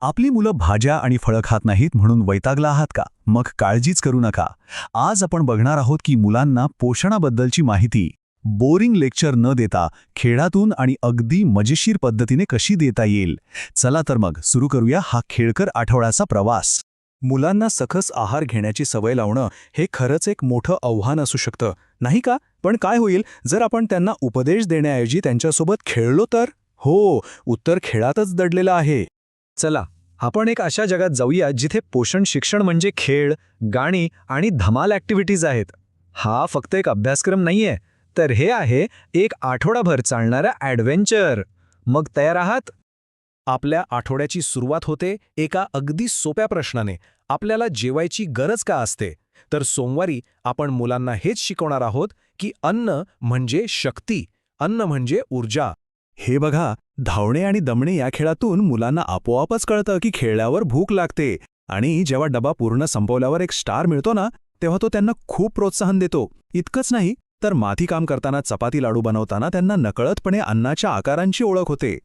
आपली मुलं भाज्या आणि फळं खात नाहीत म्हणून वैतागला आहात का? मग काळजीच करू नका. आज आपण बघणार आहोत की मुलांना पोषणाबद्दलची माहिती बोरिंग लेक्चर न देता खेळातून आणि अगदी मजेशीर पद्धतीने कशी देता येईल. चला तर मग सुरू करूया हा खेळकर आठवड्याचा प्रवास. मुलांना सकस आहार घेण्याची सवय लावणं हे खरंच एक मोठं आव्हान असू शकतं, नाही का? पण काय होईल जर आपण त्यांना उपदेश देण्याऐवजी त्यांच्यासोबत खेळलो तर? हो, उत्तर खेळातच दडलेलं आहे. चला, आपण एक अशा जगात जाऊया जिथे पोषण शिक्षण म्हणजे खेळ, गाणी आणि धमाल ॲक्टिव्हिटीज आहेत. हा फक्त एक अभ्यासक्रम नाहीये, तर हे आहे एक आठवडाभर चालणारा ॲडव्हेंचर. मग तयार आहात? आपल्या आठवड्याची सुरुवात होते एका अगदी सोप्या प्रश्नाने, आपल्याला जेवायची गरज का असते? तर सोमवारी आपण मुलांना हेच शिकवणार आहोत की अन्न म्हणजे शक्ती, अन्न म्हणजे ऊर्जा. हे बघा, धावणे आणि दमणे या खेळातून मुलांना आपोआपच कळतं की खेळल्यावर भूक लागते, आणि जेव्हा डबा पूर्ण संपवल्यावर एक स्टार मिळतो ना, तेव्हा तो त्यांना खूप प्रोत्साहन देतो. इतकंच नाही तर माती काम करताना, चपाती लाडू बनवताना त्यांना नकळतपणे अन्नाच्या आकारांची ओळख होते.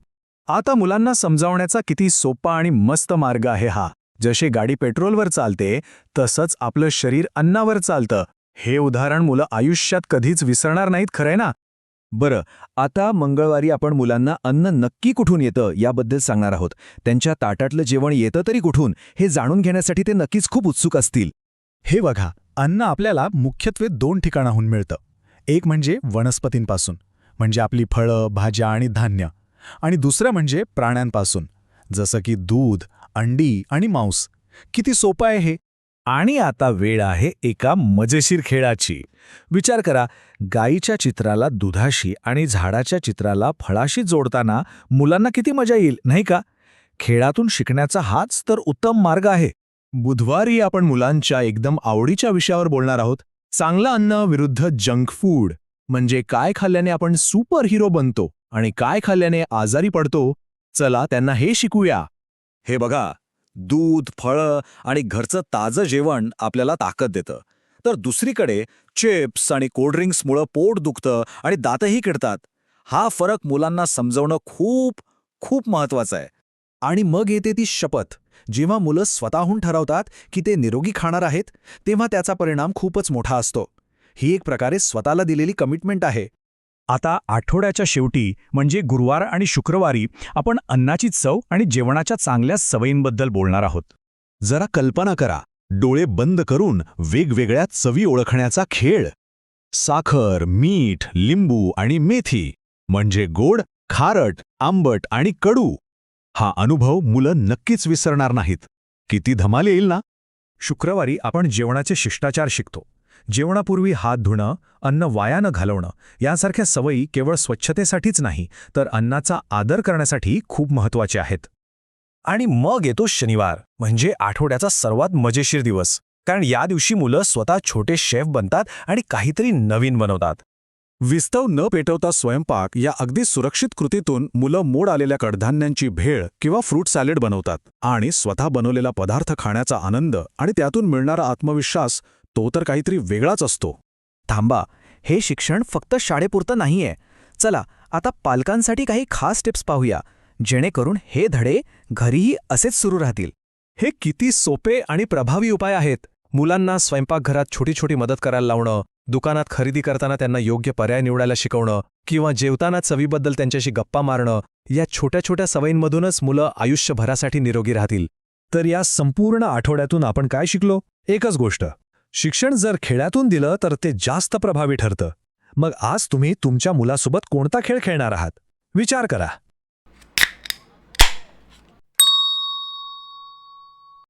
आता मुलांना समजावण्याचा किती सोपा आणि मस्त मार्ग आहे हा. जसे गाडी पेट्रोलवर चालते तसंच आपलं शरीर अन्नावर चालतं. हे उदाहरण मुलं आयुष्यात कधीच विसरणार नाहीत, खरंय ना? बरं, आता मंगळवारी आपण मुलांना अन्न नक्की कुठून येतं याबद्दल सांगणार आहोत. त्यांच्या ताटातलं जेवण येतं तरी कुठून हे जाणून घेण्यासाठी ते नक्कीच खूप उत्सुक असतील. हे बघा, अन्न आपल्याला मुख्यत्वे 2 ठिकाणाहून मिळतं. एक म्हणजे वनस्पतींपासून, म्हणजे आपली फळं, भाज्या आणि धान्य, आणि दुसरं म्हणजे प्राण्यांपासून, जसं की दूध, अंडी आणि मांस. किती सोपं आहे हे. आणि आता वेळ आहे एका मजेशीर खेळाची. विचार करा, गाईच्या चित्राला दुधाशी आणि झाडाच्या चित्राला फळाशी जोडताना मुलांना किती मजा येईल, नाही का? खेळातून शिकण्याचा हाच तर उत्तम मार्ग आहे. बुधवारी आपण मुलांच्या एकदम आवडीच्या विषयावर बोलणार आहोत. चांगलं अन्न विरुद्ध जंक फूड. म्हणजे काय खाल्ल्याने आपण सुपर हिरो बनतो आणि काय खाल्ल्याने आजारी पडतो. चला त्यांना हे शिकूया. हे बघा, दूध, फळं आणि घरचं ताजं जेवण आपल्याला ताकद देतं. तर दुसरीकडे चिप्स आणि कोल्ड्रिंक्समुळं पोट दुखतं आणि दातही किडतात. हा फरक मुलांना समजवणं खूप खूप महत्त्वाचं आहे. आणि मग येते ती शपथ. जेव्हा मुलं स्वतःहून ठरवतात की ते निरोगी खाणार आहेत, तेव्हा त्याचा परिणाम खूपच मोठा असतो. ही एक प्रकारे स्वतःला दिलेली कमिटमेंट आहे. आता आठवड्याच्या शेवटी म्हणजे गुरुवार आणि शुक्रवारी आपण अन्नाची चव आणि जेवणाच्या चांगल्या सवयींबद्दल बोलणार आहोत. जरा कल्पना करा, डोळे बंद करून वेगवेगळ्या चवी ओळखण्याचा खेळ. साखर, मीठ, लिंबू आणि मेथी, म्हणजे गोड, खारट, आंबट आणि कडू. हा अनुभव मुलं नक्कीच विसरणार नाहीत. किती धमाल येईल ना? शुक्रवारी आपण जेवणाचे शिष्टाचार शिकतो. जेवणापूर्वी हात धुणं, अन्न वाया न घालवणं यासारख्या सवयी केवळ स्वच्छतेसाठीच नाही, तर अन्नाचा आदर करण्यासाठी खूप महत्त्वाचे आहेत. आणि मग येतो शनिवार, म्हणजे आठवड्याचा सर्वात मजेशीर दिवस. कारण या दिवशी मुलं स्वतः छोटे शेफ बनतात आणि काहीतरी नवीन बनवतात. विस्तव न पेटवता स्वयंपाक या अगदी सुरक्षित कृतीतून मुलं मोड आलेल्या कडधान्यांची भेळ किंवा फ्रूट सॅलड बनवतात. आणि स्वतः बनवलेला पदार्थ खाण्याचा आनंद आणि त्यातून मिळणारा आत्मविश्वास, तो तर काहीतरी वेगळाच असतो. थांबा, हे शिक्षण फक्त शाळेपुरतं नाहीये. चला, आता पालकांसाठी काही खास टिप्स पाहूया, जेणेकरून हे धडे घरीही असेच सुरू राहतील. हे किती सोपे आणि प्रभावी उपाय आहेत. मुलांना स्वयंपाकघरात छोटी छोटी मदत करायला लावणं, दुकानात खरेदी करताना त्यांना योग्य पर्याय निवडायला शिकवणं, किंवा जेवताना चवीबद्दल त्यांच्याशी गप्पा मारणं, या छोट्या छोट्या सवयींमधूनच मुलं आयुष्यभरासाठी निरोगी राहतील. तर या संपूर्ण आठवड्यातून आपण काय शिकलो? एकच गोष्ट, शिक्षण जर खेळातून दिलं तर ते जास्त प्रभावी ठरतं. मग आज तुम्ही तुमच्या मुलासोबत कोणता खेळ खेळणार आहात? विचार करा.